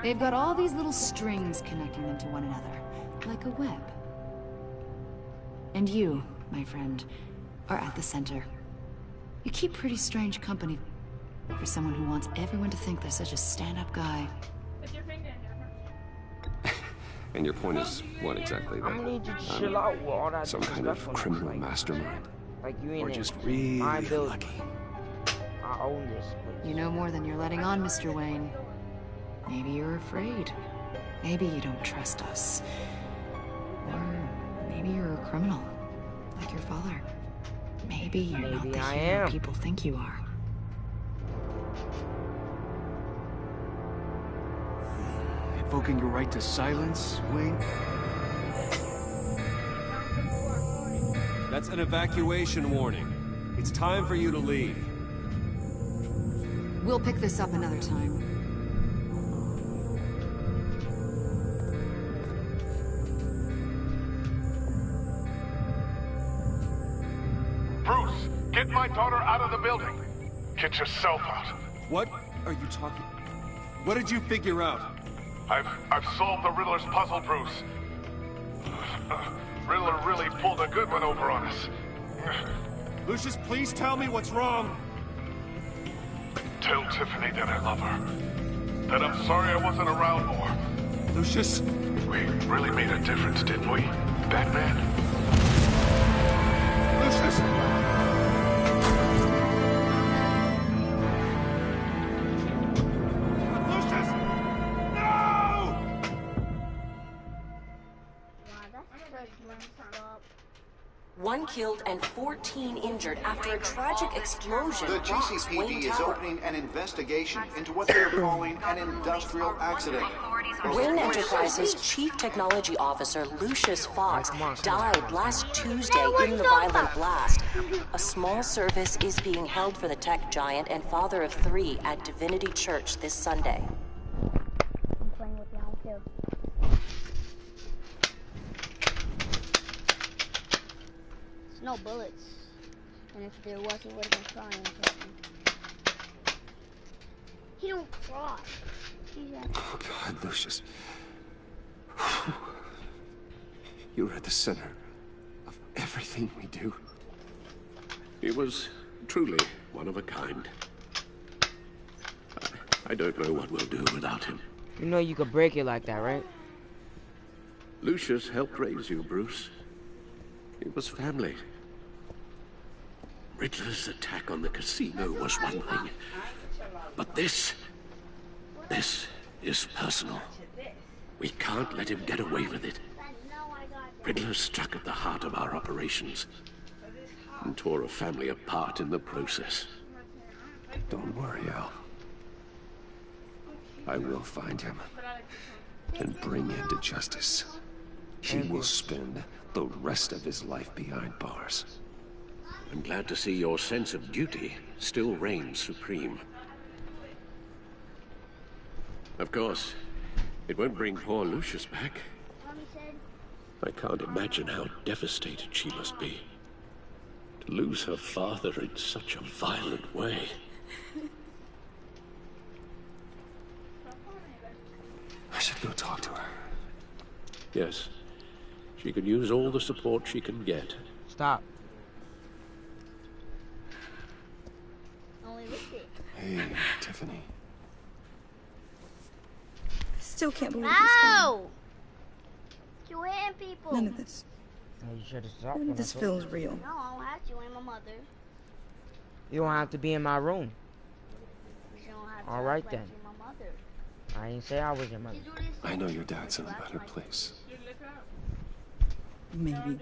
Speaker 14: They've got all these little strings connecting them to one another, like a web. And you, my friend, are at the center. You keep pretty strange company for someone who wants everyone to think they're such a stand-up guy.
Speaker 4: And your point is what exactly?
Speaker 9: I'm gonna need you to chill out with all that.
Speaker 4: Some kind of criminal mastermind?
Speaker 9: Like you ain't
Speaker 4: or just really lucky?
Speaker 9: I own this place.
Speaker 14: You know more than you're letting on, Mr. Wayne. Maybe you're afraid. Maybe you don't trust us. Or maybe you're a criminal, like your father. Maybe you're not the hero people think you are.
Speaker 21: Invoking your right to silence, Wayne? That's an evacuation warning. It's time for you to leave.
Speaker 14: We'll pick this up another time.
Speaker 22: Bruce, get my daughter out of the building. Get yourself out.
Speaker 21: What are you talking? What did you figure out?
Speaker 22: I've solved the Riddler's puzzle, Bruce. Riddler really pulled a good one over on us.
Speaker 21: Lucius, please tell me what's wrong.
Speaker 22: Tell Tiffany that I love her. That I'm sorry I wasn't around more.
Speaker 21: Lucius?
Speaker 22: We really made a difference, didn't we, Batman?
Speaker 21: Lucius!
Speaker 23: One killed and 14 injured after a tragic explosion.
Speaker 1: The GCPD is opening an investigation into what they're calling an industrial accident.
Speaker 23: Wayne Enterprises' Chief Technology Officer Lucius Fox died last Tuesday in the violent blast. A small service is being held for the tech giant and father of 3 at Divinity Church this Sunday.
Speaker 13: I'm playing with y'all too. No bullets. And if there was, he would have been crying. He don't cry.
Speaker 4: Oh God, Lucius. You're at the center of everything we do.
Speaker 3: He was truly one of a kind. I don't know what we'll do without him.
Speaker 9: You know you could break it like that, right?
Speaker 3: Lucius helped raise you, Bruce. It was family. Riddler's attack on the casino was one thing. But this is personal. We can't let him get away with it. Riddler struck at the heart of our operations and tore a family apart in the process.
Speaker 4: Don't worry, Al. I will find him and bring him to justice. He will spend the rest of his life behind bars.
Speaker 3: I'm glad to see your sense of duty still reigns supreme. Of course, it won't bring poor Lucius back. I can't imagine how devastated she must be. To lose her father in such a violent way.
Speaker 4: I should go talk to her.
Speaker 3: Yes. She could use all the support she can get.
Speaker 9: Stop.
Speaker 4: Hey, Tiffany.
Speaker 5: Still can't believe
Speaker 13: No! You hitting people.
Speaker 5: None of this.
Speaker 9: You should have stopped.
Speaker 5: None of this feels real.
Speaker 13: No, I don't have to. You ain't my mother.
Speaker 9: You don't have to be in my room.
Speaker 13: You don't have to.
Speaker 9: All right then.
Speaker 13: You're my mother.
Speaker 9: I didn't say I was your mother.
Speaker 4: I know your dad's in a better place.
Speaker 5: Maybe.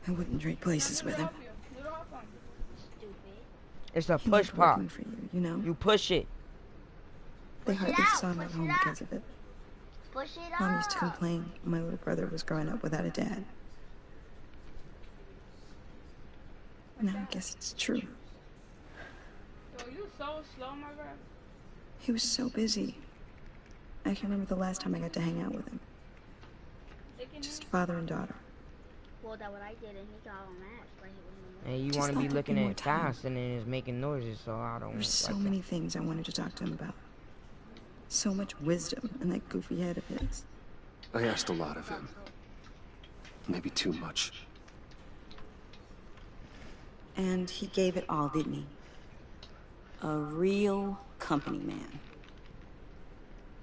Speaker 5: I wouldn't trade places with him.
Speaker 9: It's a push pop.
Speaker 5: For you, you know?
Speaker 9: You push it.
Speaker 5: They hardly saw me at home because of it.
Speaker 13: Push it
Speaker 5: Mom used to complain my little brother was growing up without a dad. Now I guess it's true.
Speaker 20: You so slow, my girl.
Speaker 5: He was so busy. I can't remember the last time I got to hang out with him. Just father and daughter.
Speaker 13: Well, that's what I did, and he got all mad.
Speaker 9: And you
Speaker 5: Just
Speaker 9: want to be
Speaker 5: thought there'd be
Speaker 9: looking
Speaker 5: more
Speaker 9: at
Speaker 5: time.
Speaker 9: fast and then it's making noises, so I don't.
Speaker 5: There's so
Speaker 9: like
Speaker 5: many things I wanted to talk to him about. So much wisdom in that goofy head of his.
Speaker 4: I asked a lot of him. Maybe too much.
Speaker 5: And he gave it all, didn't he? A real company man.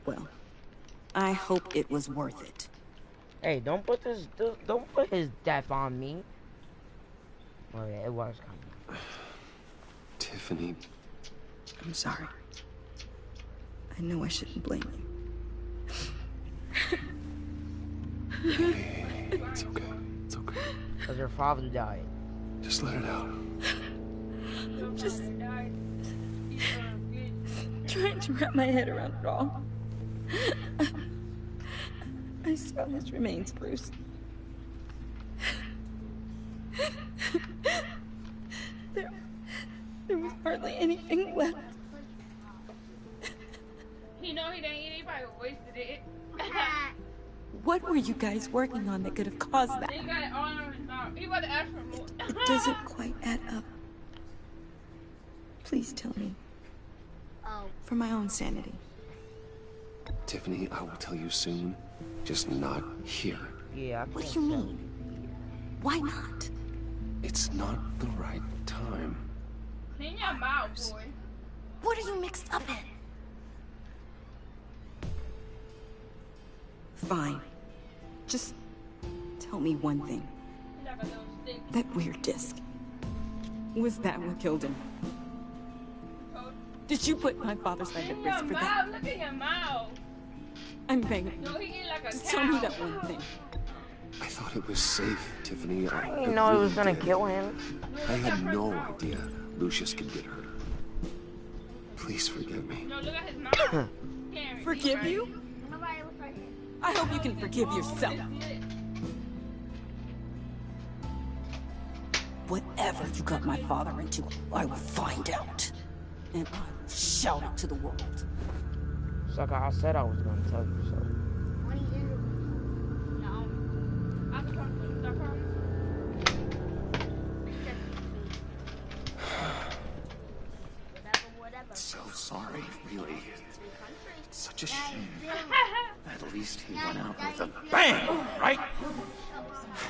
Speaker 5: Well, I hope it was worth it.
Speaker 9: Hey, don't put his death on me. Oh yeah, it was coming.
Speaker 4: Tiffany.
Speaker 5: I'm sorry. I know I shouldn't blame you.
Speaker 4: Hey, it's okay. It's okay.
Speaker 9: Because your father died.
Speaker 4: Just let it out.
Speaker 5: I'm just trying to wrap my head around it all. I saw his remains, Bruce. There was hardly anything left.
Speaker 20: He know he didn't eat it, he probably wasted it.
Speaker 5: What were you guys working on that could have caused that?
Speaker 20: He got it all on his mouth. He about to ask for more.
Speaker 5: It doesn't quite add up. Please tell me. For my own sanity.
Speaker 4: Tiffany, I will tell you soon. Just not here.
Speaker 9: Yeah.
Speaker 5: What do you mean? Why not?
Speaker 4: It's not the right time.
Speaker 20: Clean your mouth, boy.
Speaker 5: What are you mixed up in? Fine. Just tell me one thing. That weird disc. Was that what killed him? Did you put my father's life at risk for that?
Speaker 20: Look at your mouth.
Speaker 5: I'm begging.
Speaker 20: No, he eat like a
Speaker 5: Just
Speaker 20: cow.
Speaker 5: tell me that one thing.
Speaker 4: I thought it was safe, Tiffany.
Speaker 9: I didn't know he was gonna kill him.
Speaker 4: I had no idea Lucius could get hurt. Please forgive me.
Speaker 20: No, look at his mouth.
Speaker 5: Forgive you? I hope you can forgive yourself. Whatever you got my father into, I will find out. And I will shout it to the world.
Speaker 9: Sucker, I said I was gonna tell you so.
Speaker 6: So sorry, really. It's such a shame. At least he went out with a bang, right?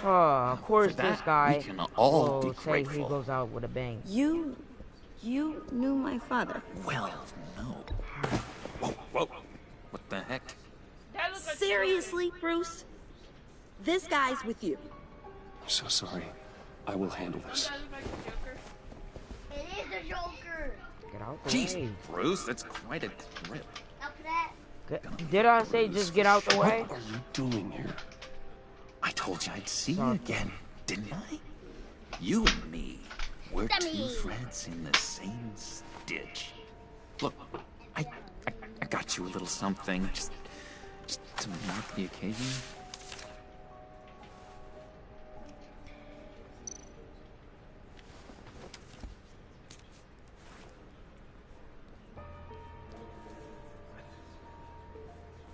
Speaker 9: Of course,
Speaker 6: For that,
Speaker 9: this guy
Speaker 6: we can all be
Speaker 9: will say
Speaker 6: grateful.
Speaker 9: he goes out with a bang.
Speaker 5: You knew my father.
Speaker 6: Well, no. Whoa, whoa. What the heck?
Speaker 5: Seriously, Bruce? This guy's with you.
Speaker 4: I'm so sorry. I will handle this.
Speaker 13: It is a Joker.
Speaker 9: Get out the
Speaker 6: Jeez,
Speaker 9: way.
Speaker 6: Bruce, that's quite a grip.
Speaker 9: Did I say just get out the way?
Speaker 4: What are you doing here?
Speaker 6: I told you I'd see you again, didn't I? You and me, we're two threads in the same stitch. Look, I got you a little something, just to mark the occasion.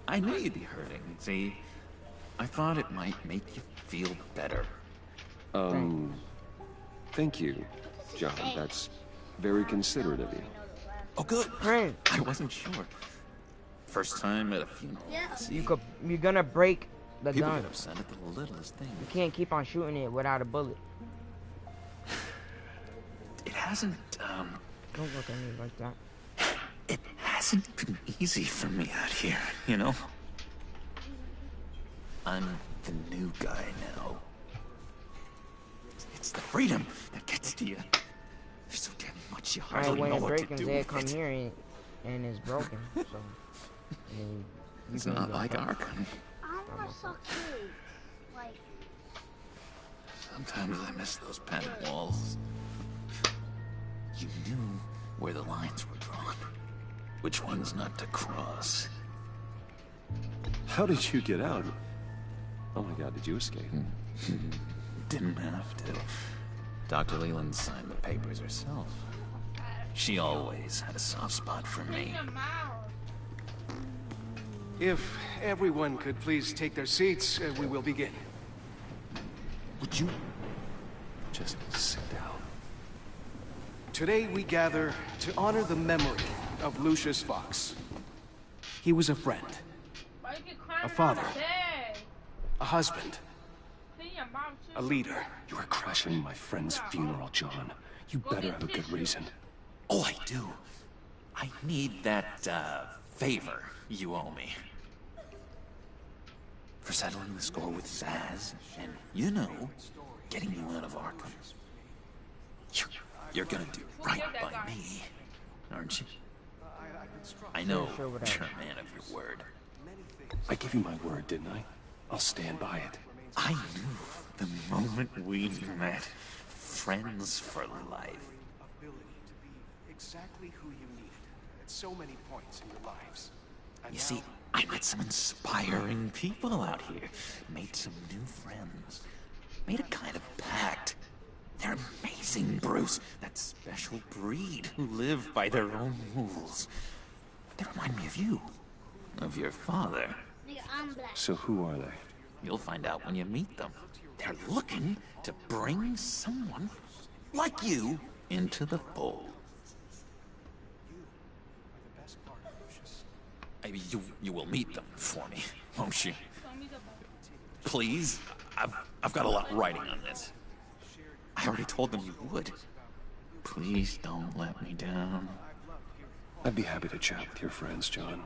Speaker 6: I knew you'd be hurting, see? I thought it might make you feel better.
Speaker 4: Thank you, John. That's very considerate of you.
Speaker 6: Oh, good.
Speaker 9: Right.
Speaker 6: I wasn't sure. First time at a funeral. See?
Speaker 9: You're gonna break the
Speaker 6: People
Speaker 9: gun.
Speaker 6: get upset at the littlest thing.
Speaker 9: You can't keep on shooting it without a bullet.
Speaker 6: It hasn't,
Speaker 9: Don't look at me like that.
Speaker 6: It hasn't been easy for me out here, you know? I'm the new guy now. It's the freedom that gets to you. There's so damn much you
Speaker 9: Alright,
Speaker 6: hardly
Speaker 9: when
Speaker 6: know
Speaker 9: it
Speaker 6: what
Speaker 9: breaks
Speaker 6: to
Speaker 9: and
Speaker 6: do
Speaker 9: Zed
Speaker 6: with
Speaker 9: come
Speaker 6: it.
Speaker 9: here and it's broken, so I mean, you
Speaker 6: It's
Speaker 9: can
Speaker 6: not
Speaker 9: go
Speaker 6: like
Speaker 9: first.
Speaker 6: Arkham.
Speaker 13: I wanna suck you. Like,
Speaker 6: Sometimes I miss those padded walls. You knew where the lines were drawn. Which ones not to cross.
Speaker 4: How did you get out? Oh my god, did you escape?
Speaker 6: Didn't have to. Dr. Leland signed the papers herself. She always had a soft spot for me.
Speaker 21: If everyone could please take their seats, we will begin.
Speaker 6: Would you
Speaker 4: just sit down?
Speaker 21: Today we gather to honor the memory of Lucius Fox. He was a friend.
Speaker 20: Why you keep crying
Speaker 21: A father.
Speaker 20: on the bed?
Speaker 21: A husband.
Speaker 20: Clean your mouth, too.
Speaker 21: A leader.
Speaker 4: You are crashing my friend's funeral, John. You better have a good reason.
Speaker 6: Oh, I do. I need that, favor you owe me. For settling the score with Zaz, and, you know, getting you out of Arkham. You're gonna do right by me, aren't you? I know you're a man of your word.
Speaker 4: I gave you my word, didn't I? I'll stand by it.
Speaker 6: I knew the moment we met. Friends for life.
Speaker 21: Ability to be exactly who you needed at so many points in your lives. And
Speaker 6: You see, I met some inspiring people out here. Made some new friends. Made a kind of pact. They're amazing, Bruce. That special breed who live by their own rules. They remind me of you. Of your father.
Speaker 4: So who are they?
Speaker 6: You'll find out when you meet them. They're looking to bring someone like you into the fold. Maybe you will meet them for me, won't you? Please? I've got a lot writing on this. I already told them you would. Please don't let me down.
Speaker 4: I'd be happy to chat with your friends, John.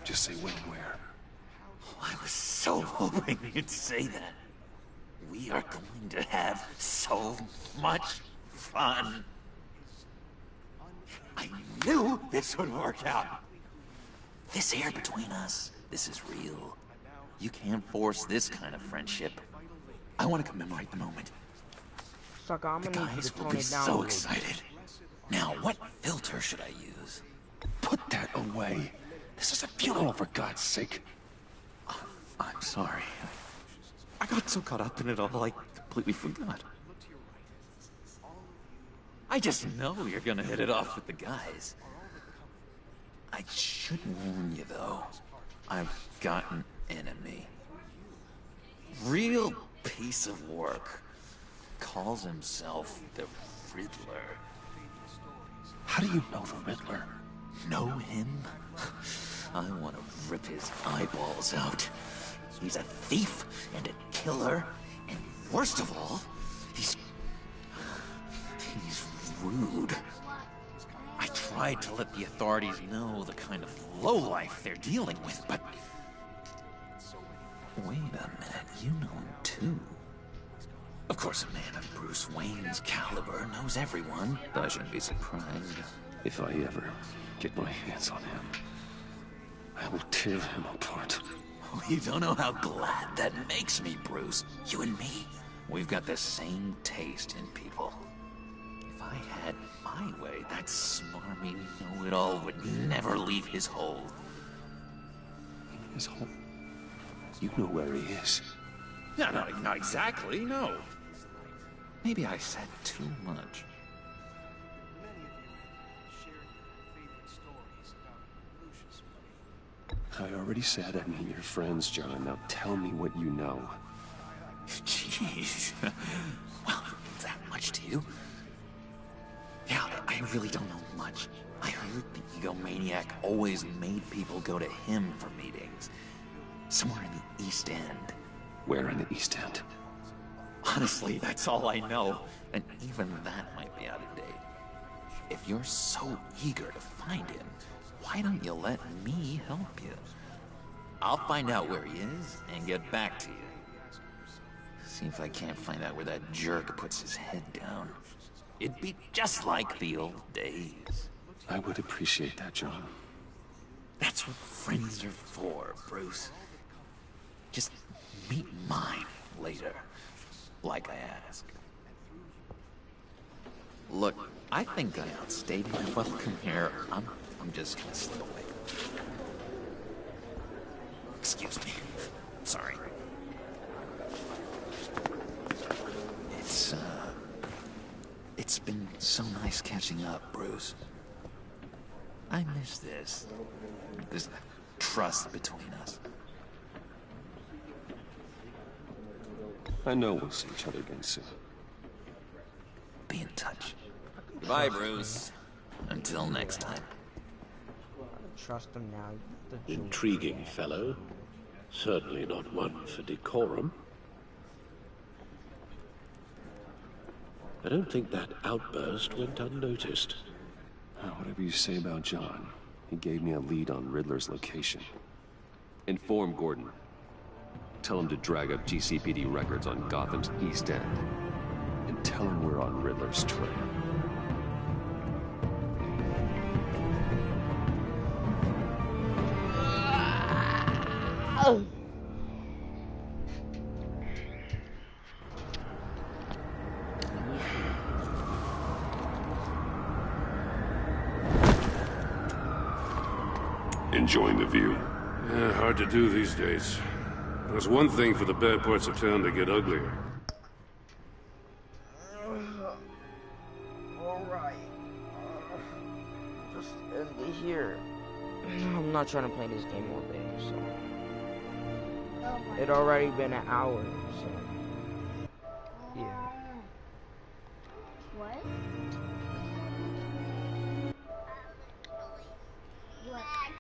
Speaker 4: Just say when and where.
Speaker 6: I was so hoping you'd say that. We are going to have so much fun. I knew this would work out. This air between us, this is real. You can't force this kind of friendship. I want to commemorate the moment.
Speaker 9: Sucker, I'm
Speaker 6: The
Speaker 9: gonna need you
Speaker 6: guys
Speaker 9: to
Speaker 6: will
Speaker 9: tone
Speaker 6: be
Speaker 9: it down.
Speaker 6: so excited. Now, what filter should I use?
Speaker 4: Put that away. This is a funeral, for God's sake.
Speaker 6: I'm sorry. I got so caught up in it all, I completely forgot. I just know you're gonna hit it off with the guys. I should warn you, though. I've got an enemy. Real piece of work. Calls himself the Riddler.
Speaker 4: How do you know the Riddler?
Speaker 6: Know him? I want to rip his eyeballs out. He's a thief and a killer, and worst of all, he's rude. I tried to let the authorities know the kind of lowlife they're dealing with, but... Wait a minute, you know him too. Of course, a man of Bruce Wayne's caliber knows everyone. I shouldn't be surprised.
Speaker 4: If I ever get my hands on him, I will tear him apart.
Speaker 6: Oh, you don't know how glad that makes me, Bruce. You and me, we've got the same taste in people. If I had my way, that smarmy know-it-all would never leave his hole.
Speaker 4: His hole? You know where he is.
Speaker 6: No, not exactly, no. Maybe I said too much.
Speaker 4: I already said I mean your friends, John. Now tell me what you know.
Speaker 6: Jeez. Well, that much to you? Yeah, I really don't know much. I heard the egomaniac always made people go to him for meetings. Somewhere in the East End.
Speaker 4: Where in the East End?
Speaker 6: Honestly, that's all I know. And even that might be out of date. If you're so eager to find him, why don't you let me help you? I'll find out where he is and get back to you. See if I can't find out where that jerk puts his head down. It'd be just like the old days.
Speaker 4: I would appreciate that, John.
Speaker 6: That's what friends are for, Bruce. Just meet mine later, like I asked. Look, I think I outstayed my welcome here. I'm just gonna slip away. Excuse me. Sorry. It's been so nice catching up, Bruce. I miss this trust between us.
Speaker 4: I know we'll see each other again soon.
Speaker 6: Be in touch. Bye, Bruce. Until next time.
Speaker 9: I don't trust him now.
Speaker 3: Intriguing fellow. Certainly not one for decorum. I don't think that outburst went unnoticed.
Speaker 4: Whatever you say about John, he gave me a lead on Riddler's location. Inform Gordon. Tell him to drag up GCPD records on Gotham's East End. And tell him we're on Riddler's trail.
Speaker 8: Enjoying the view?
Speaker 7: Yeah, hard to do these days. There's one thing for the bad parts of town to get uglier.
Speaker 9: Alright. Just end it here. I'm not trying to play this game all day, so. It already been an hour, so. Yeah.